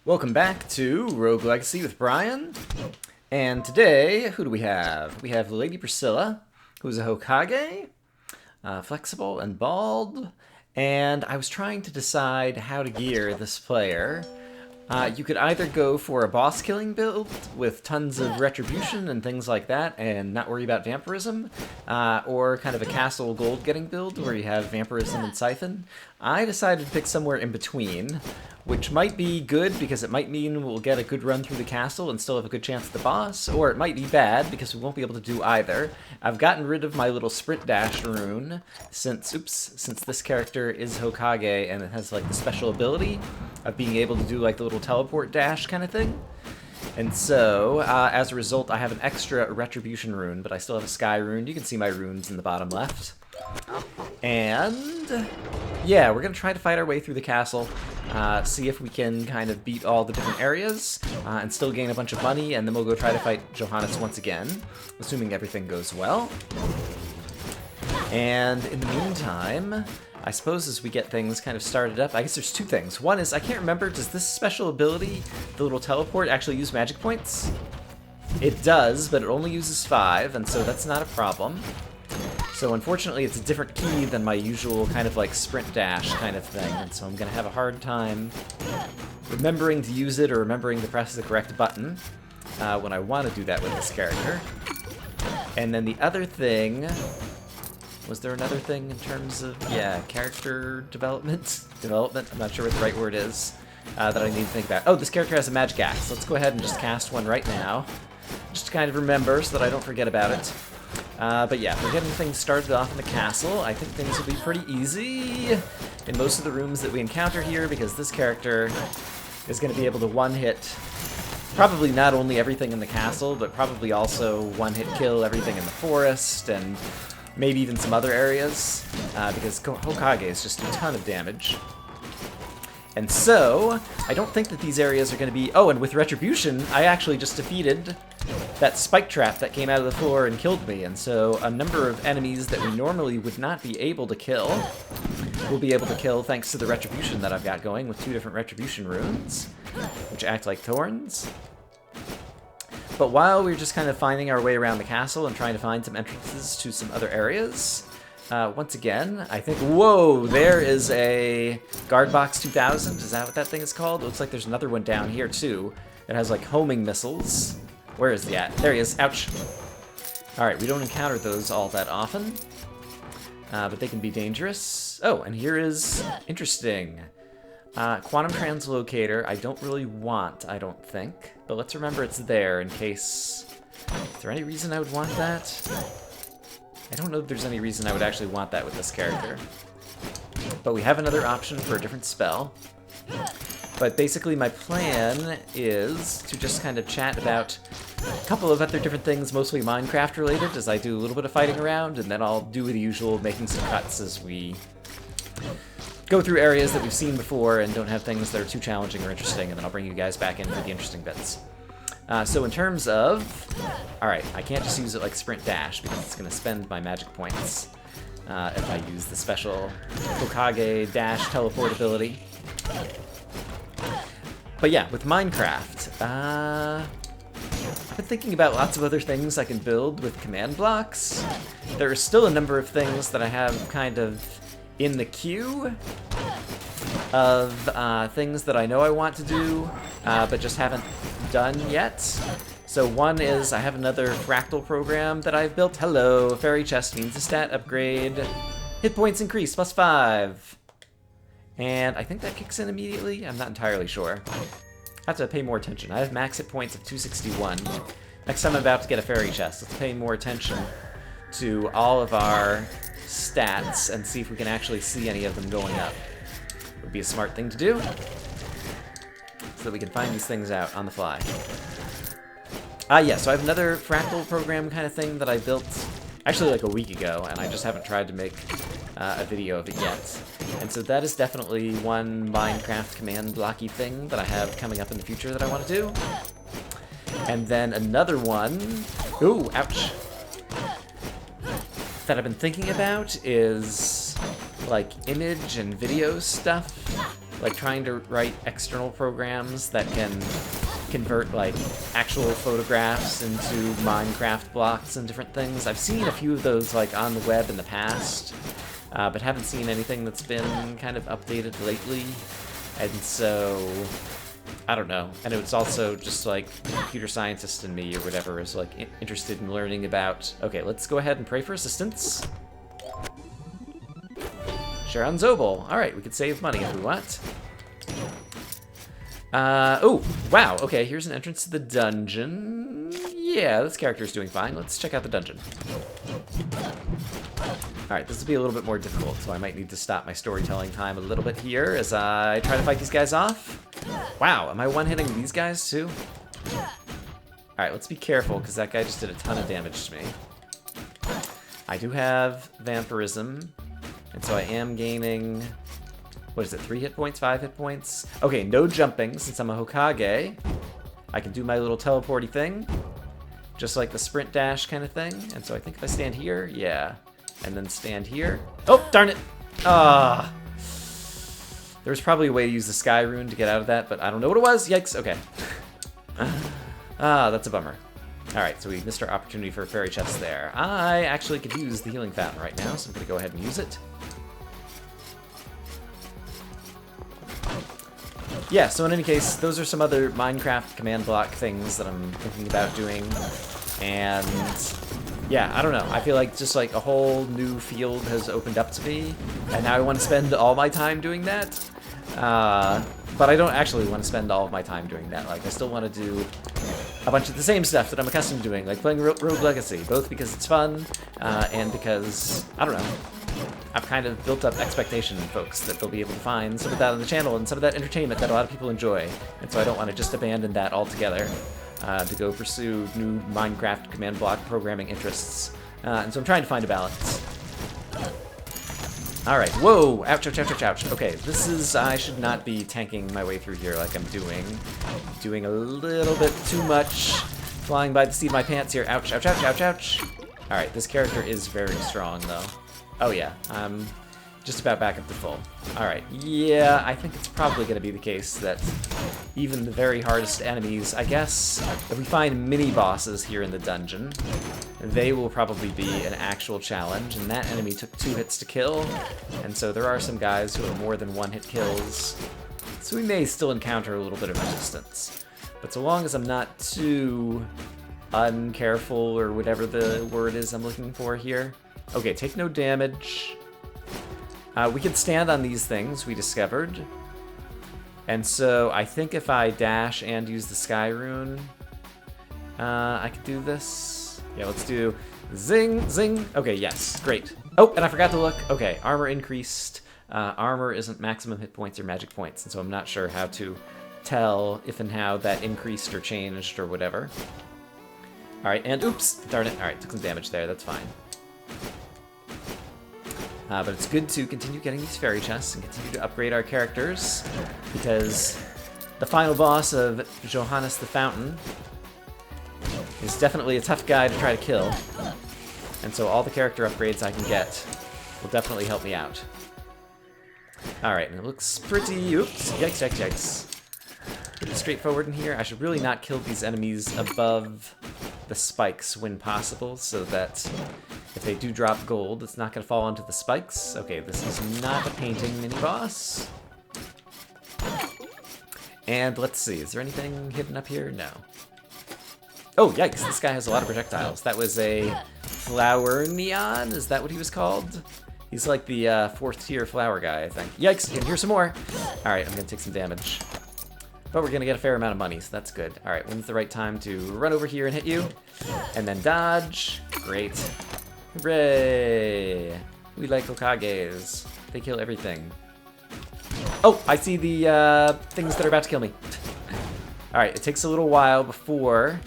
Welcome back to Rogue Legacy with Brian. And today, who do we have? We have Lady Priscilla, who's a hokage, flexible and bald. And I was trying to decide how to gear this player. You could either go for a boss killing build with tons of retribution and things like that and not worry about vampirism, or kind of a castle gold getting build where you have vampirism and siphon. I decided to pick somewhere in between, which might be good because it might mean we'll get a good run through the castle and still have a good chance at the boss, or it might be bad because we won't be able to do either. I've gotten rid of my little sprint dash rune since this character is Hokage and it has like the special ability of being able to do like the little teleport dash kind of thing. And so, as a result, I have an extra retribution rune, but I still have a sky rune. You can see my runes in the bottom left. And yeah, we're gonna try to fight our way through the castle, see if we can kind of beat all the different areas, and still gain a bunch of money, and then we'll go try to fight Johannes once again, assuming everything goes well. And in the meantime, I suppose as we get things kind of started up, I guess there's two things. One is, I can't remember, does this special ability, the little teleport, actually use magic points? It does, but it only uses 5, and so that's not a problem. So unfortunately, it's a different key than my usual kind of like sprint dash kind of thing, and so I'm going to have a hard time remembering to use it or remembering to press the correct button when I want to do that with this character. And then the other thing... Was there another thing in terms of, yeah, character development? Development? I'm not sure what the right word is that I need to think about. Oh, this character has a magic axe. Let's go ahead and just cast one right now. Just to kind of remember so that I don't forget about it. But yeah, we're getting things started off in the castle. I think things will be pretty easy in most of the rooms that we encounter here because this character is going to be able to one-hit probably not only everything in the castle, but probably also one-hit kill everything in the forest and maybe even some other areas, because Hokages just do a ton of damage. And so, I don't think that these areas are going to be... Oh, and with Retribution, I actually just defeated that spike trap that came out of the floor and killed me, and so a number of enemies that we normally would not be able to kill, we'll be able to kill thanks to the Retribution that I've got going with 2 different Retribution runes, which act like thorns. But while we're just kind of finding our way around the castle and trying to find some entrances to some other areas, once again, I think, whoa, there is a Guard Box 2000. Is that what that thing is called? It looks like there's another one down here, too. It has, like, homing missiles. Where is he at? There he is. Ouch. Alright, we don't encounter those all that often, but they can be dangerous. Oh, and here is... Interesting. Quantum Translocator, I don't really want, I don't think. But let's remember it's there in case... Is there any reason I would want that? I don't know if there's any reason I would actually want that with this character. But we have another option for a different spell. But basically my plan is to just kind of chat about a couple of other different things, mostly Minecraft related, as I do a little bit of fighting around, and then I'll do the usual making some cuts as we go through areas that we've seen before and don't have things that are too challenging or interesting, and then I'll bring you guys back in for the interesting bits. So in terms of... Alright, I can't just use it like sprint dash because it's going to spend my magic points if I use the special Hokage dash teleport ability. But yeah, with Minecraft, I've been thinking about lots of other things I can build with command blocks. There are still a number of things that I have kind of in the queue of things that I know I want to do, but just haven't done yet. So one is I have another fractal program that I've built. Hello, fairy chest means a stat upgrade. Hit points increase, +5. And I think that kicks in immediately. I'm not entirely sure. I have to pay more attention. I have max hit points of 261. Next time I'm about to get a fairy chest, let's pay more attention to all of our stats and see if we can actually see any of them going up. Would be a smart thing to do, so that we can find these things out on the fly. Yeah, so I have another fractal program kind of thing that I built actually like a week ago, and I just haven't tried to make a video of it yet. And so that is definitely one Minecraft command blocky thing that I have coming up in the future that I want to do. And then another one, ooh, ouch, that I've been thinking about is like image and video stuff like trying to write external programs that can convert like actual photographs into Minecraft blocks and different things. I've seen a few of those like on the web in the past, but haven't seen anything that's been kind of updated lately. And so, I don't know. And it's also just like computer scientist in me or whatever is like interested in learning about. Okay, let's go ahead and pray for assistance. Sharon Zobel. All right, we could save money if we want. Oh, wow. Okay, here's an entrance to the dungeon. Yeah, this character's doing fine. Let's check out the dungeon. All right, this will be a little bit more difficult, so I might need to stop my storytelling time a little bit here as I try to fight these guys off. Wow, am I one-hitting these guys too? All right, let's be careful because that guy just did a ton of damage to me. I do have vampirism, and so I am gaining, what is it, 3 hit points, 5 hit points? Okay, no jumping since I'm a hokage. I can do my little teleporty thing, just like the sprint dash kind of thing. And so I think if I stand here, yeah, and then stand here. Oh, darn it. Ah. There was probably a way to use the sky rune to get out of that, but I don't know what it was. Yikes, okay. That's a bummer. All right, so we missed our opportunity for a fairy chest there. I actually could use the healing fountain right now, so I'm gonna go ahead and use it. Yeah, so in any case, those are some other Minecraft command block things that I'm thinking about doing. And yeah, I don't know. I feel like just like a whole new field has opened up to me, and now I want to spend all my time doing that. But I don't actually want to spend all of my time doing that. Like, I still want to do a bunch of the same stuff that I'm accustomed to doing, like playing Rogue Legacy, both because it's fun, and because, I don't know, I've kind of built up expectation in folks that they'll be able to find some of that on the channel and some of that entertainment that a lot of people enjoy. And so I don't want to just abandon that altogether to go pursue new Minecraft command block programming interests. And so I'm trying to find a balance. All right, whoa, ouch, ouch, ouch, ouch, ouch. Okay, this is, I should not be tanking my way through here like I'm doing. Doing a little bit too much. Flying by the seat of my pants here. Ouch, ouch, ouch, ouch, ouch. All right, this character is very strong though. Oh yeah, I'm just about back up to full. All right, yeah, I think it's probably gonna be the case that even the very hardest enemies, I guess, if we find mini-bosses here in the dungeon, they will probably be an actual challenge, and that enemy took 2 hits to kill, and so there are some guys who are more than 1-hit kills, so we may still encounter a little bit of resistance. But so long as I'm not too uncareful, or whatever the word is I'm looking for here. Okay, take no damage. We can stand on these things, we discovered. And so I think if I dash and use the sky rune, I could do this. Yeah, let's do zing, zing. Okay, yes, great. Oh, and I forgot to look. Okay, armor increased. Armor isn't maximum hit points or magic points, and so I'm not sure how to tell if and how that increased or changed or whatever. All right, and oops, darn it. All right, took some damage there, that's fine. But it's good to continue getting these fairy chests and continue to upgrade our characters, because the final boss of Johannes the Fountain is definitely a tough guy to try to kill, and so all the character upgrades I can get will definitely help me out. Alright, and it looks pretty... Oops, yikes, yikes, yikes. Pretty straightforward in here. I should really not kill these enemies above the spikes when possible, so that if they do drop gold, it's not going to fall onto the spikes. Okay, this is not a painting mini-boss. And let's see, is there anything hidden up here? No. Oh, yikes, this guy has a lot of projectiles. That was a flower neon? Is that what he was called? He's like the 4th tier flower guy, I think. Yikes, and here's some more. All right, I'm gonna take some damage. But we're gonna get a fair amount of money, so that's good. All right, when's the right time to run over here and hit you? And then dodge. Great. Hooray! We like hokages. They kill everything. Oh, I see the things that are about to kill me. All right, it takes a little while before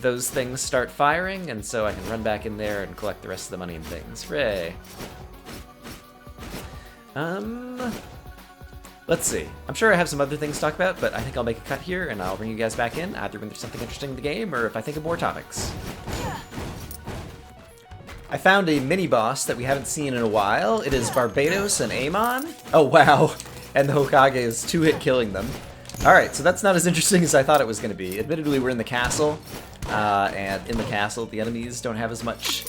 those things start firing, and so I can run back in there and collect the rest of the money and things. Hooray! Let's see. I'm sure I have some other things to talk about, but I think I'll make a cut here, and I'll bring you guys back in, either when there's something interesting in the game, or if I think of more topics. I found a mini-boss that we haven't seen in a while. It is Barbados and Amon. Oh, wow. and the Hokage is 2-hit killing them. Alright, so that's not as interesting as I thought it was going to be. Admittedly, we're in the castle, and in the castle, the enemies don't have as much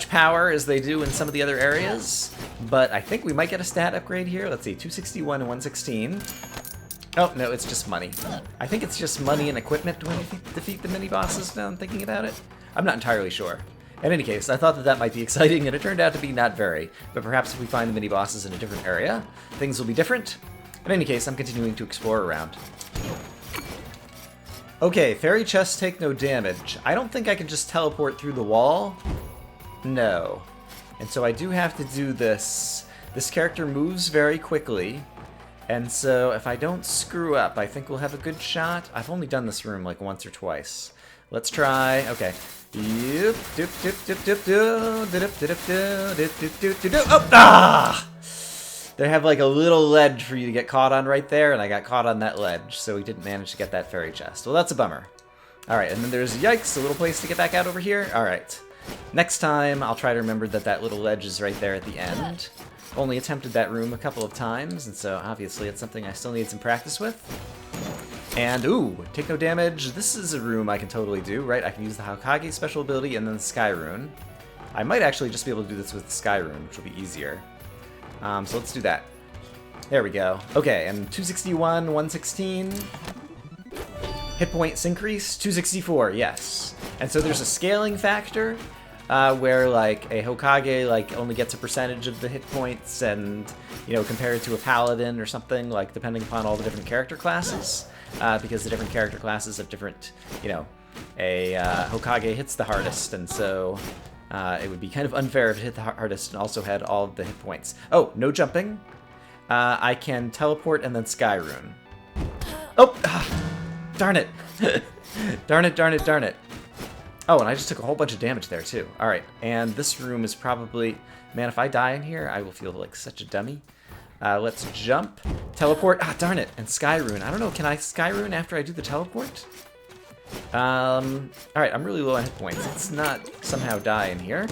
power as they do in some of the other areas, but I think we might get a stat upgrade here. Let's see, 261 and 116. Oh, no, it's just money. I think it's just money and equipment when you defeat the mini-bosses, now I'm thinking about it. I'm not entirely sure. In any case, I thought that might be exciting, and it turned out to be not very. But perhaps if we find the mini-bosses in a different area, things will be different. In any case, I'm continuing to explore around. Okay, fairy chests take no damage. I don't think I can just teleport through the wall. No. And so I do have to do this. This character moves very quickly. And so if I don't screw up, I think we'll have a good shot. I've only done this room like once or twice. Let's try. Okay. Yep. Oh! Ah! They have like a little ledge for you to get caught on right there, and I got caught on that ledge, so we didn't manage to get that fairy chest. Well, that's a bummer. Alright, and then there's, yikes, a little place to get back out over here. Alright. Next time, I'll try to remember that little ledge is right there at the end. Only attempted that room a couple of times, and so obviously it's something I still need some practice with. And, ooh, take no damage. This is a room I can totally do, right? I can use the Hokage special ability and then the Sky Rune. I might actually just be able to do this with the Sky Rune, which will be easier. So let's do that. There we go. Okay, and 261, 116. Hit points increase, 264, yes. And so there's a scaling factor where like a Hokage like only gets a percentage of the hit points, and you know, compared to a paladin or something, like depending upon all the different character classes, because the different character classes have different, you know, a Hokage hits the hardest, and so it would be kind of unfair if it hit the hardest and also had all of the hit points. Oh, no jumping. I can teleport and then Sky Rune. Oh, darn it. Darn it, darn it, darn it. Oh, and I just took a whole bunch of damage there too. Alright, and this room is probably... Man, if I die in here, I will feel like such a dummy. Let's jump. Teleport. Ah, darn it. And Sky Rune. I don't know, can I Sky Rune after I do the teleport? Alright, I'm really low on hit points. Let's not somehow die in here.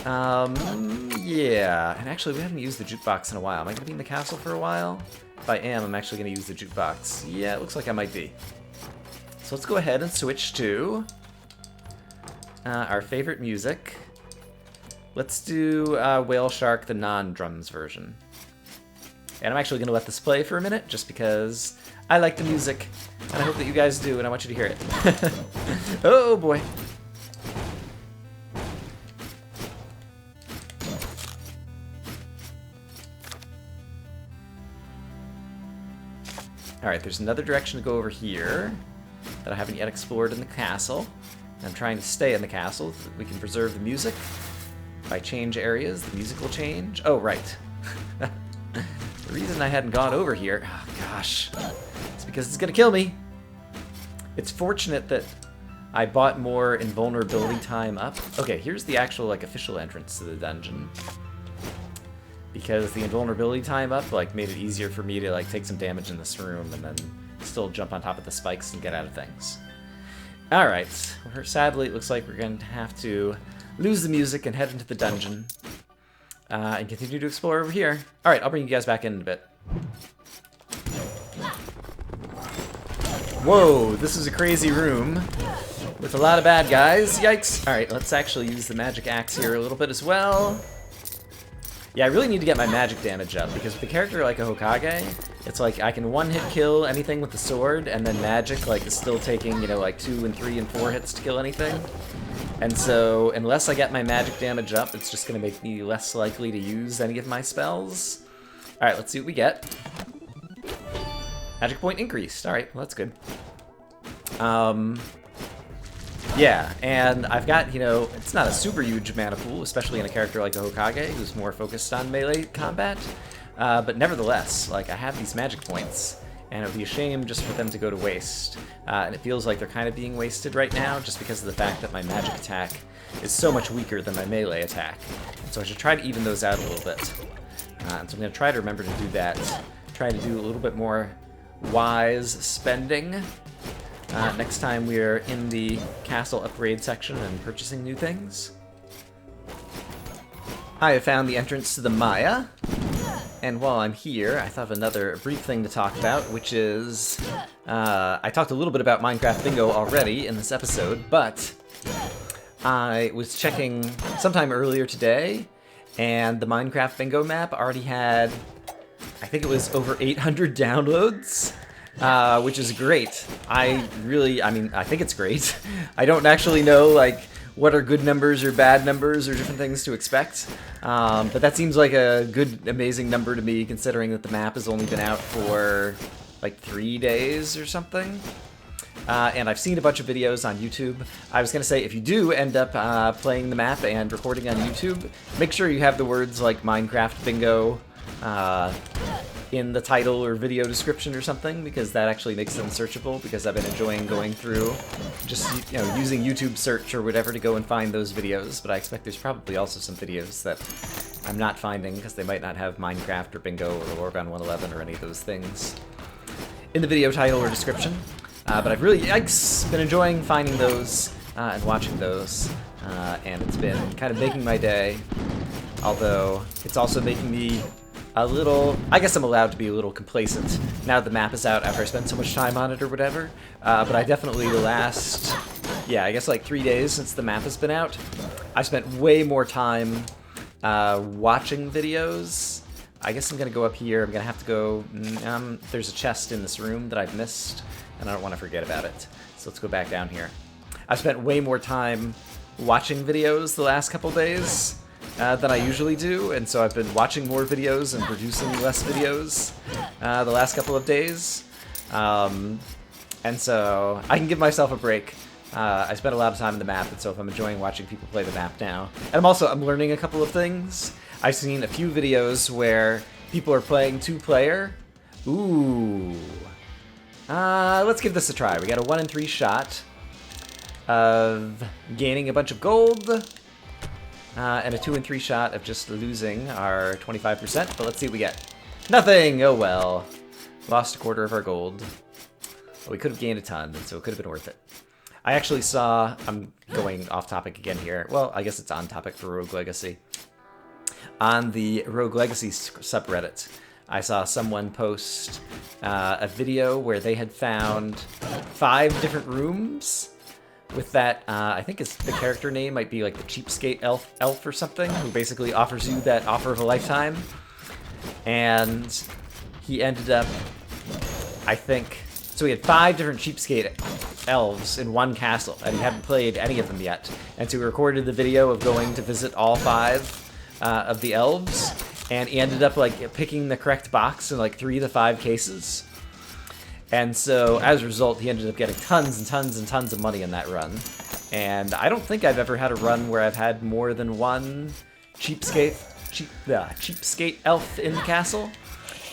Yeah. And actually, we haven't used the jukebox in a while. Am I going to be in the castle for a while? If I am, I'm actually going to use the jukebox. Yeah, it looks like I might be. So let's go ahead and switch to our favorite music. Let's do Whale Shark, the non-drums version. And I'm actually going to let this play for a minute, just because I like the music, and I hope that you guys do, and I want you to hear it. Oh boy. Alright, there's another direction to go over here that I haven't yet explored in the castle. And I'm trying to stay in the castle so that we can preserve the music. If I change areas, the music will change. Oh, right. The reason I hadn't gone over here, oh gosh, it's because it's gonna kill me. It's fortunate that I bought more invulnerability time up. Okay, here's the actual like official entrance to the dungeon. Because the invulnerability time up like made it easier for me to like take some damage in this room and then still jump on top of the spikes and get out of things. Alright, well, sadly it looks like we're going to have to lose the music and head into the dungeon. And continue to explore over here. Alright, I'll bring you guys back in a bit. Whoa, this is a crazy room with a lot of bad guys. Yikes. Alright, let's actually use the magic axe here a little bit as well. Yeah, I really need to get my magic damage up, because with a character like a Hokage, it's like I can one-hit kill anything with the sword, and then magic like is still taking, you know, like 2 and 3 and 4 hits to kill anything. And so, unless I get my magic damage up, it's just going to make me less likely to use any of my spells. Alright, let's see what we get. Magic point increased. Alright, well that's good. Yeah, and I've got, you know, it's not a super huge mana pool, especially in a character like a Hokage, who's more focused on melee combat. But nevertheless, like, I have these magic points, and it would be a shame just for them to go to waste. And it feels like they're kind of being wasted right now, just because of the fact that my magic attack is so much weaker than my melee attack. So I should try to even those out a little bit. And so I'm going to try to remember to do that. Try to do a little bit more wise spending. Next time we're in the castle upgrade section and purchasing new things. I have found the entrance to the Maya. And while I'm here, I thought of another brief thing to talk about, which is, I talked a little bit about Minecraft Bingo already in this episode, but I was checking sometime earlier today, and the Minecraft Bingo map already had, I think it was over 800 downloads, which is great. I think it's great. I don't actually know, like, what are good numbers or bad numbers or different things to expect. But that seems like a good, amazing number to me, considering that the map has only been out for like 3 days or something. And I've seen a bunch of videos on YouTube. I was going to say, if you do end up playing the map and recording on YouTube, make sure you have the words like Minecraft Bingo in the title or video description or something, because that actually makes them searchable, because I've been enjoying going through just, you know, using YouTube search or whatever to go and find those videos, but I expect there's probably also some videos that I'm not finding because they might not have Minecraft or Bingo or Oregon 111 or any of those things in the video title or description. But I've really, been enjoying finding those and watching those, and it's been kind of making my day, although it's also making me a little, I guess I'm allowed to be a little complacent now that the map is out after I spent so much time on it or whatever, but I definitely the last, I guess like 3 days since the map has been out, I've spent way more time watching videos. I guess I'm gonna go up here. I'm gonna have to go, there's a chest in this room that I've missed, and I don't want to forget about it, so let's go back down here. I've spent way more time watching videos the last couple days than I usually do, and so I've been watching more videos and producing less videos the last couple of days. And so I can give myself a break. I spent a lot of time in the map, and so if I'm enjoying watching people play the map now. And I'm learning a couple of things. I've seen a few videos where people are playing 2-player. Ooh. Let's give this a try. We got a 1 in 3 shot of gaining a bunch of gold. And a 2 in 3 shot of just losing our 25%, but let's see what we get. Nothing! Oh well. Lost a quarter of our gold. Well, we could have gained a ton, so it could have been worth it. I actually saw, I'm going off topic again here. Well, I guess it's on topic for Rogue Legacy. On the Rogue Legacy subreddit, I saw someone post a video where they had found 5 different rooms with that, I think the character name might be like the Cheapskate Elf or something, who basically offers you that offer of a lifetime. And he ended up, I think, so he had 5 different Cheapskate Elves in one castle, and he hadn't played any of them yet. And so he recorded the video of going to visit all 5 of the elves, and he ended up like picking the correct box in like 3 of the 5 cases. And so, as a result, he ended up getting tons and tons and tons of money in that run. And I don't think I've ever had a run where I've had more than one cheapskate elf in the castle.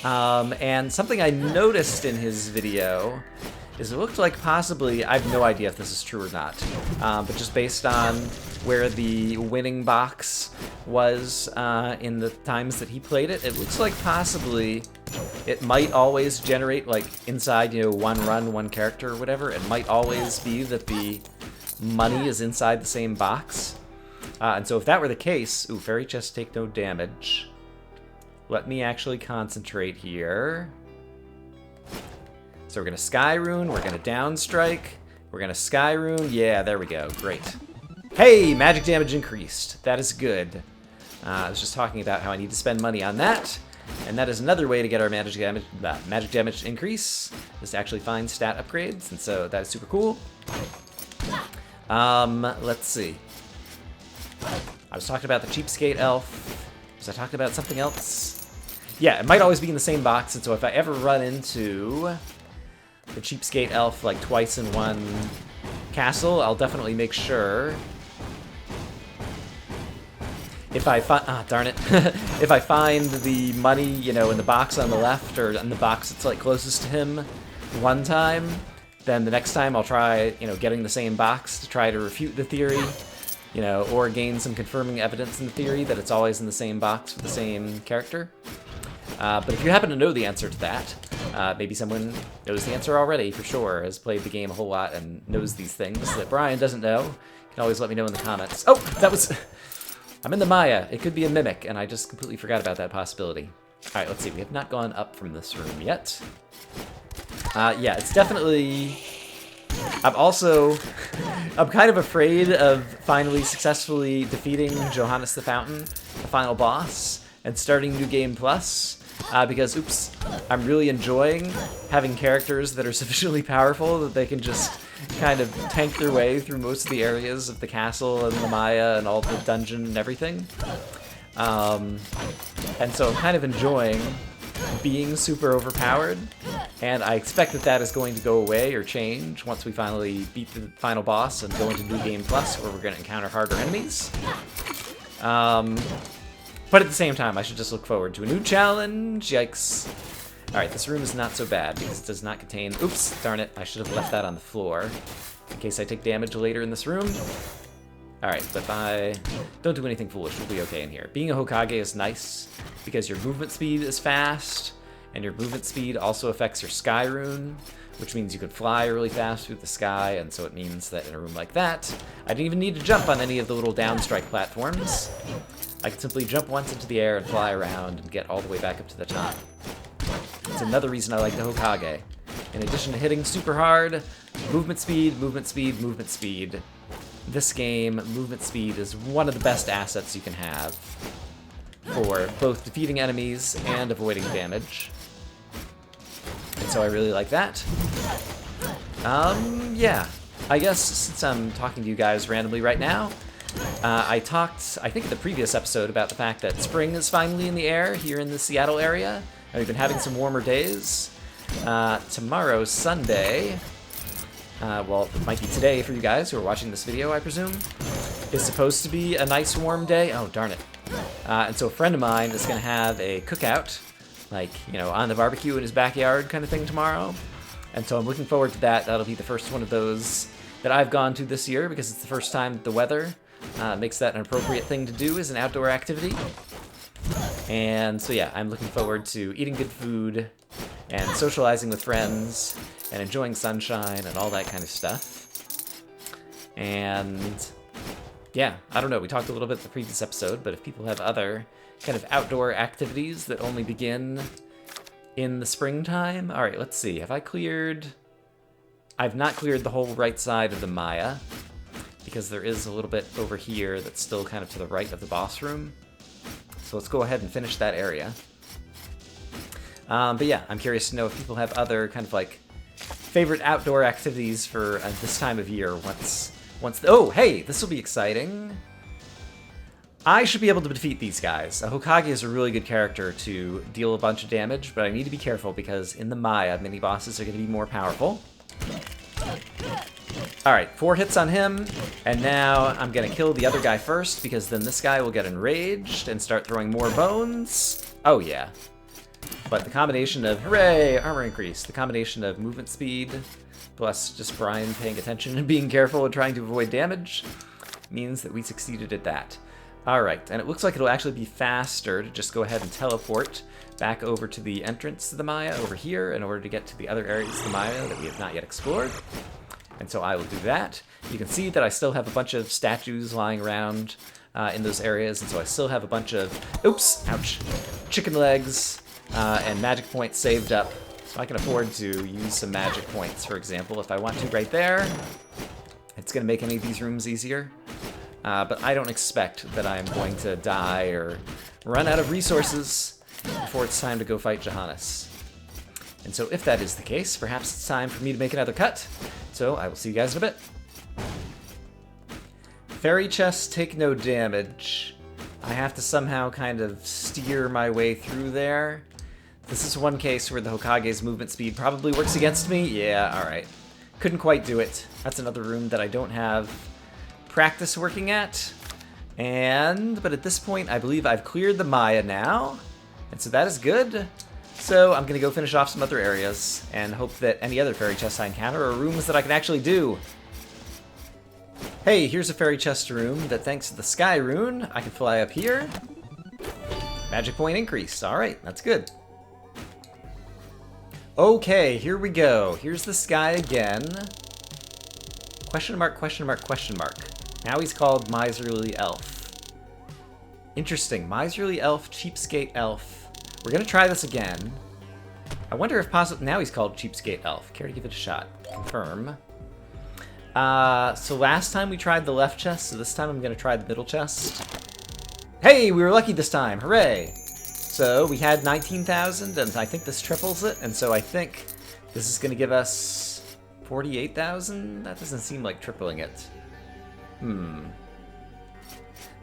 And something I noticed in his video is it looked like possibly, I have no idea if this is true or not, but just based on where the winning box was in the times that he played it, it looks like possibly it might always generate, like, inside, you know, one run, one character or whatever. It might always be that the money is inside the same box. And so if that were the case, ooh, fairy chests take no damage. Let me actually concentrate here. So we're going to Sky Rune, we're going to Downstrike, we're going to Sky Rune. Yeah, there we go. Great. Hey, magic damage increased. That is good. I was just talking about how I need to spend money on that. And that is another way to get our magic damage increase, is to actually find stat upgrades, and so that is super cool. Let's see. I was talking about the Cheapskate Elf. Was I talking about something else? Yeah, it might always be in the same box, and so if I ever run into the Cheapskate Elf like twice in one castle, I'll definitely make sure. If I find, darn it, if I find the money, you know, in the box on the left or in the box that's like closest to him one time, then the next time I'll try, you know, getting the same box to try to refute the theory, you know, or gain some confirming evidence in the theory that it's always in the same box with the same character. But if you happen to know the answer to that, maybe someone knows the answer already for sure, has played the game a whole lot and knows these things that Brian doesn't know, you can always let me know in the comments. Oh, that was... I'm in the Maya. It could be a mimic, and I just completely forgot about that possibility. Alright, let's see. We have not gone up from this room yet. Yeah, it's definitely... I'm kind of afraid of finally successfully defeating Johannes the Fountain, the final boss, and starting New Game Plus, because, oops, I'm really enjoying having characters that are sufficiently powerful that they can just kind of tank their way through most of the areas of the castle and the Maya and all the dungeon and everything. And so I'm kind of enjoying being super overpowered, and I expect that that is going to go away or change once we finally beat the final boss and go into New Game Plus, where we're going to encounter harder enemies. But at the same time, I should just look forward to a new challenge. Yikes. Alright, this room is not so bad because it does not contain... Oops, darn it, I should have left that on the floor in case I take damage later in this room. Alright, but if I don't do anything foolish, we'll be okay in here. Being a Hokage is nice because your movement speed is fast, and your movement speed also affects your Sky Rune, which means you can fly really fast through the sky, and so it means that in a room like that, I didn't even need to jump on any of the little downstrike platforms. I could simply jump once into the air and fly around and get all the way back up to the top. It's another reason I like the Hokage. In addition to hitting super hard, movement speed, movement speed, movement speed. This game, movement speed is one of the best assets you can have for both defeating enemies and avoiding damage. And so I really like that. Yeah. I guess since I'm talking to you guys randomly right now, I talked, I think in the previous episode, about the fact that spring is finally in the air here in the Seattle area, and we've been having some warmer days. Tomorrow, Sunday, well, it might be today for you guys who are watching this video, I presume, is supposed to be a nice warm day. Oh, darn it. And so a friend of mine is going to have a cookout, like, you know, on the barbecue in his backyard kind of thing tomorrow. And so I'm looking forward to that. That'll be the first one of those that I've gone to this year because it's the first time that the weather makes that an appropriate thing to do as an outdoor activity. And so yeah, I'm looking forward to eating good food and socializing with friends and enjoying sunshine and all that kind of stuff. And yeah, I don't know, we talked a little bit in the previous episode, but if people have other kind of outdoor activities that only begin in the springtime. All right, let's see. Have I cleared... I've not cleared the whole right side of the Maya, because there is a little bit over here that's still kind of to the right of the boss room. So let's go ahead and finish that area. But yeah, I'm curious to know if people have other kind of like favorite outdoor activities for this time of year. Oh, hey, this will be exciting. I should be able to defeat these guys. A Hokage is a really good character to deal a bunch of damage, but I need to be careful because in the Maya, mini-bosses are going to be more powerful. Alright, 4 hits on him, and now I'm going to kill the other guy first because then this guy will get enraged and start throwing more bones. Oh yeah. But the combination of, hooray, armor increase, the combination of movement speed plus just Brian paying attention and being careful and trying to avoid damage means that we succeeded at that. Alright, and it looks like it'll actually be faster to just go ahead and teleport back over to the entrance to the Maya over here in order to get to the other areas of the Maya that we have not yet explored. And so I will do that. You can see that I still have a bunch of statues lying around in those areas, and so I still have a bunch of, oops, ouch, chicken legs and magic points saved up. So I can afford to use some magic points, for example, if I want to right there. It's going to make any of these rooms easier. But I don't expect that I'm going to die or run out of resources before it's time to go fight Johannes. And so if that is the case, perhaps it's time for me to make another cut. So I will see you guys in a bit. Fairy chests take no damage. I have to somehow kind of steer my way through there. This is one case where the Hokage's movement speed probably works against me. Yeah, alright. Couldn't quite do it. That's another room that I don't have practice working at. But at this point, I believe I've cleared the Maya now. And so that is good. So I'm going to go finish off some other areas and hope that any other fairy chests I encounter are rooms that I can actually do. Hey, here's a fairy chest room that, thanks to the Sky Rune, I can fly up here. Magic point increase. Alright, that's good. Okay, here we go. Here's the sky again. Question mark, question mark, question mark. Now he's called Miserly Elf. Interesting. Miserly Elf, Cheapskate Elf. we're gonna try this again. I wonder if possibly now he's called Cheapskate Elf. Care to give it a shot? Confirm. So last time we tried the left chest, so this time I'm gonna try the middle chest. Hey, we were lucky this time! Hooray! So we had 19,000, and I think this triples it, and so I think this is gonna give us 48,000. That doesn't seem like tripling it.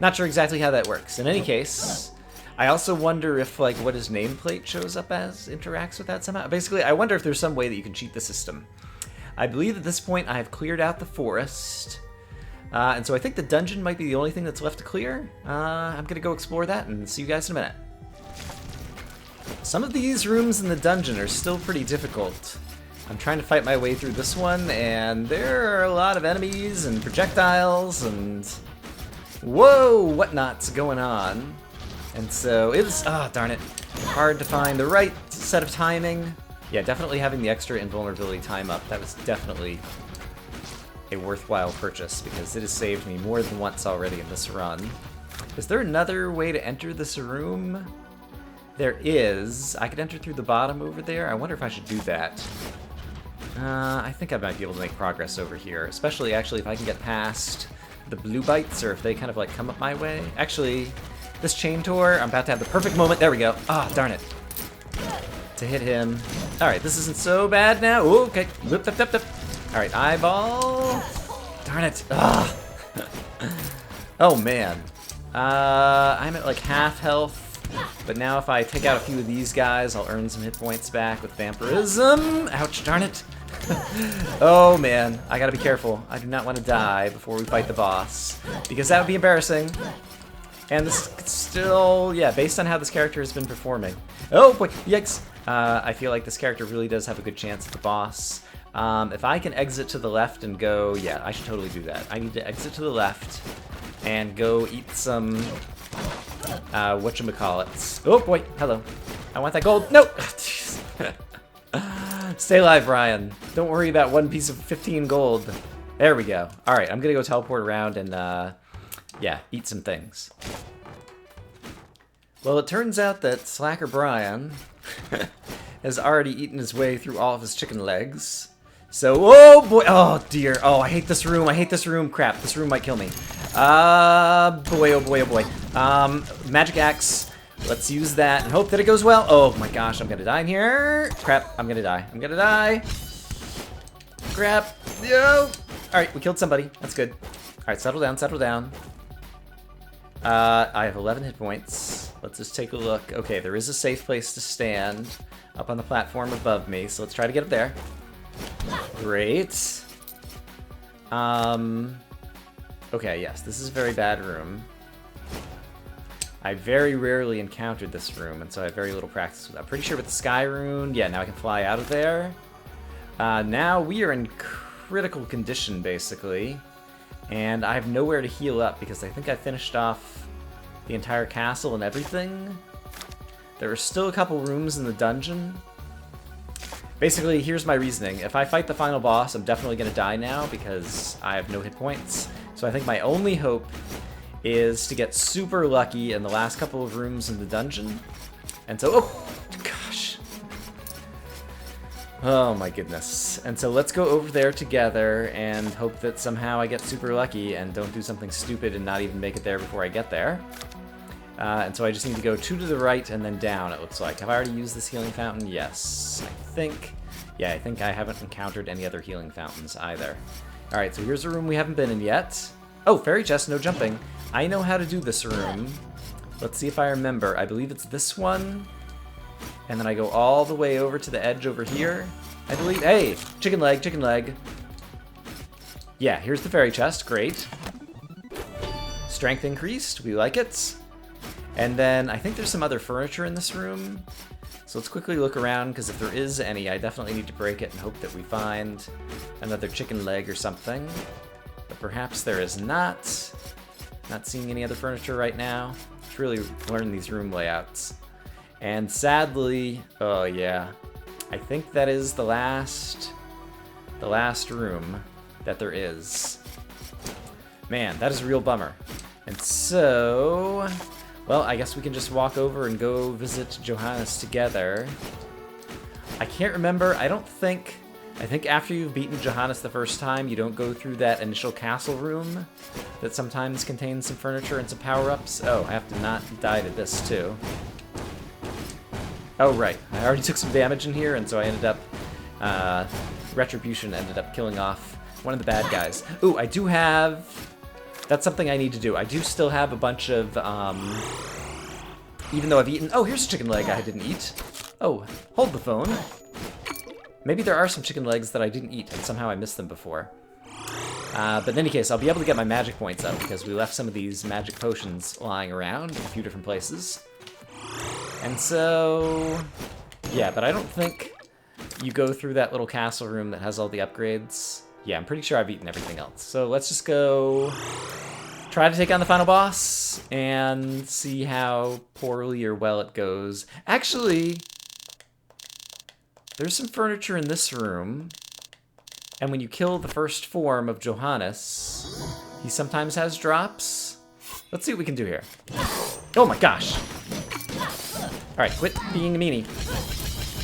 Not sure exactly how that works. In any case, I also wonder if, like, what his nameplate shows up as interacts with that somehow. Basically, I wonder if there's some way that you can cheat the system. I believe at this point I have cleared out the forest. And so I think the dungeon might be the only thing that's left to clear. I'm going to go explore that and see you guys in a minute. Some of these rooms in the dungeon are still pretty difficult. I'm trying to fight my way through this one, and there are a lot of enemies and projectiles and whoa, whatnots going on. And so it's, darn it, hard to find the right set of timing. Yeah, definitely having the extra invulnerability time up, that was definitely a worthwhile purchase because it has saved me more than once already in this run. Is there another way to enter this room? There is. I could enter through the bottom over there. I wonder if I should do that. I think I might be able to make progress over here, especially actually if I can get past the blue bites or if they kind of like come up my way. Actually, this chain tour, I'm about to have the perfect moment. There we go. Darn it. To hit him. Alright, this isn't so bad now. Ooh, okay. Whip, whip, whip, whip. Alright, eyeball. Darn it. Oh, man. I'm at like half health. But now if I take out a few of these guys, I'll earn some hit points back with vampirism. Ouch, darn it. Oh, man. I gotta be careful. I do not want to die before we fight the boss. Because that would be embarrassing. And this is still, yeah, based on how this character has been performing. Oh, boy. Yikes. I feel like this character really does have a good chance at the boss. If I can exit to the left and go, yeah, I should totally do that. I need to exit to the left and go eat some, whatchamacallits. Oh, boy, hello. I want that gold. No! Stay alive, Ryan. Don't worry about one piece of 15 gold. There we go. All right, I'm gonna go teleport around and, yeah, eat some things. Well, it turns out that Slacker Brian has already eaten his way through all of his chicken legs. So, oh boy, oh dear, oh I hate this room, crap, this room might kill me. Boy, oh boy, oh boy. Magic axe, let's use that and hope that it goes well. Oh my gosh, I'm gonna die in here. Crap, I'm gonna die. Crap, no. All right, we killed somebody, that's good. All right, settle down. I have 11 hit points. Let's just take a look. Okay, there is a safe place to stand up on the platform above me, so let's try to get up there. Great. Okay, yes, this is a very bad room. I very rarely encountered this room, and so I have very little practice with it. I'm pretty sure with the Sky Rune, yeah, now I can fly out of there. Now we are in critical condition, basically. And I have nowhere to heal up because I think I finished off the entire castle and everything. There are still a couple rooms in the dungeon. Basically, here's my reasoning. If I fight the final boss, I'm definitely going to die now because I have no hit points. So I think my only hope is to get super lucky in the last couple of rooms in the dungeon. And so, oh, gosh. Oh my goodness. And so let's go over there together and hope that somehow I get super lucky and don't do something stupid and not even make it there before I get there. And so I just need to go 2 to the right and then down, it looks like. Have I already used this healing fountain? Yes, I think. Yeah, I think I haven't encountered any other healing fountains either. Alright, so here's a room we haven't been in yet. Oh, fairy chest, no jumping. I know how to do this room. Let's see if I remember. I believe it's this one. And then I go all the way over to the edge over here. I believe, hey, chicken leg. Yeah, here's the fairy chest, great. Strength increased, we like it. And then I think there's some other furniture in this room. So let's quickly look around, because if there is any, I definitely need to break it and hope that we find another chicken leg or something. But perhaps there is not. Not seeing any other furniture right now. Just really learn these room layouts. And sadly, oh yeah, I think that is the last room that there is. Man, that is a real bummer. And so, Well, I guess we can just walk over and go visit Johannes together. I can't remember. I think after you've beaten Johannes the first time, you don't go through that initial castle room that sometimes contains some furniture and some power-ups. Oh, I have to not die to this, too. Oh, right. I already took some damage in here, and so I ended up... Retribution ended up killing off one of the bad guys. Ooh, I do have... That's something I need to do. I do still have a bunch of, even though I've eaten... Oh, here's a chicken leg I didn't eat. Oh, hold the phone. Maybe there are some chicken legs that I didn't eat, and somehow I missed them before. But in any case, I'll be able to get my magic points up, because we left some of these magic potions lying around in a few different places. And so... Yeah, but I don't think you go through that little castle room that has all the upgrades. Yeah, I'm pretty sure I've eaten everything else. So let's just go try to take on the final boss and see how poorly or well it goes. Actually, there's some furniture in this room. And when you kill the first form of Johannes, he sometimes has drops. Let's see what we can do here. Oh my gosh. Alright, quit being a meanie.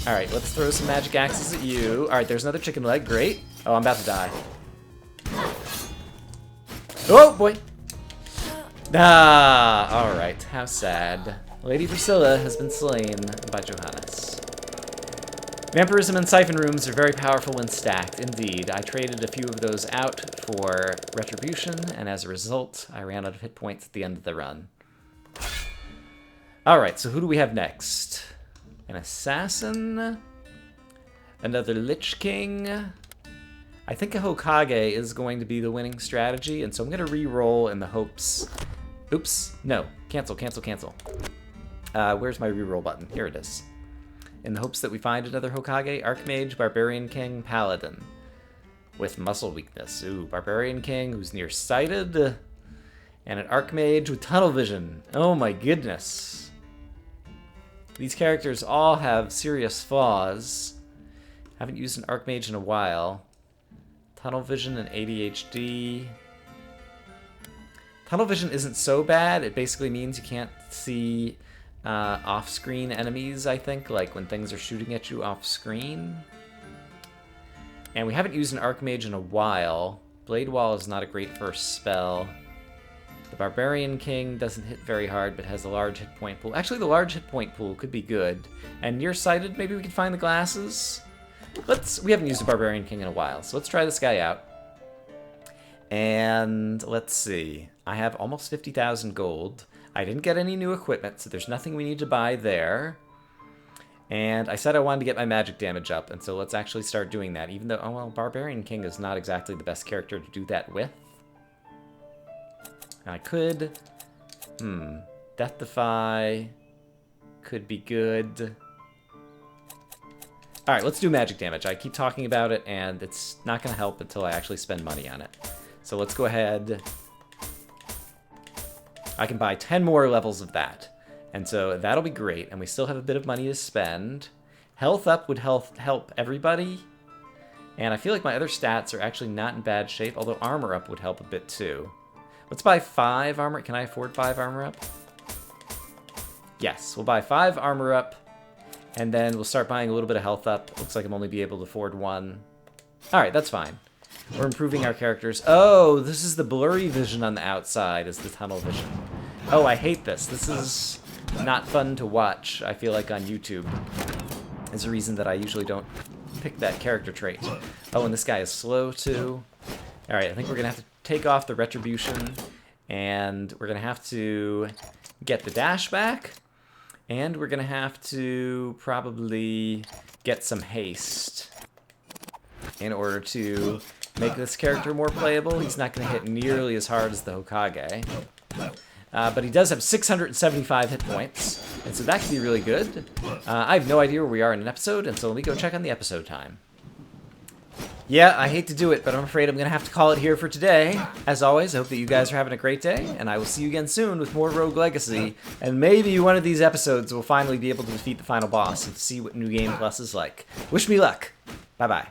Alright, let's throw some magic axes at you. Alright, there's another chicken leg. Great. Oh, I'm about to die. Oh, boy. Ah, alright. How sad. Lady Priscilla has been slain by Johannes. Vampirism and siphon rooms are very powerful when stacked, indeed. I traded a few of those out for retribution, and as a result, I ran out of hit points at the end of the run. Alright, so who do we have next? An assassin? Another Lich King? I think a Hokage is going to be the winning strategy, and so I'm going to re-roll in the hopes... Oops, no. Cancel, cancel, cancel. Where's my re-roll button? Here it is. In the hopes that we find another Hokage, Archmage, Barbarian King, Paladin. With muscle weakness. Ooh, Barbarian King who's nearsighted. And an Archmage with tunnel vision. Oh my goodness. These characters all have serious flaws. Haven't used an Archmage in a while. Tunnel vision and ADHD. Tunnel vision isn't so bad. It basically means you can't see off-screen enemies, I think, like when things are shooting at you off-screen. And we haven't used an Archmage in a while. Blade Wall is not a great first spell. The Barbarian King doesn't hit very hard, but has a large hit point pool. Actually, the large hit point pool could be good. And nearsighted, maybe we can find the glasses? We haven't used a Barbarian King in a while, so let's try this guy out. And let's see. I have almost 50,000 gold. I didn't get any new equipment, so there's nothing we need to buy there. And I said I wanted to get my magic damage up, and so let's actually start doing that, even though, oh well, Barbarian King is not exactly the best character to do that with. I could... Death Defy could be good. Alright, let's do magic damage. I keep talking about it, and it's not going to help until I actually spend money on it. So let's go ahead. I can buy 10 more levels of that. And so that'll be great, and we still have a bit of money to spend. Health up would help everybody. And I feel like my other stats are actually not in bad shape, although armor up would help a bit too. Let's buy 5 armor. Can I afford 5 armor up? Yes, we'll buy 5 armor up. And then we'll start buying a little bit of health up. Looks like I'm only be able to afford 1. Alright, that's fine. We're improving our characters. Oh, this is the blurry vision on the outside, is the tunnel vision. Oh, I hate this. This is not fun to watch, I feel like, on YouTube. Is a reason that I usually don't pick that character trait. Oh, and this guy is slow, too. Alright, I think we're going to have to take off the retribution. And we're going to have to get the dash back. And we're going to have to probably get some haste in order to make this character more playable. He's not going to hit nearly as hard as the Hokage. But he does have 675 hit points, and so that could be really good. I have no idea where we are in an episode, and so let me go check on the episode time. Yeah, I hate to do it, but I'm afraid I'm going to have to call it here for today. As always, I hope that you guys are having a great day, and I will see you again soon with more Rogue Legacy, and maybe one of these episodes will finally be able to defeat the final boss and see what New Game Plus is like. Wish me luck. Bye-bye.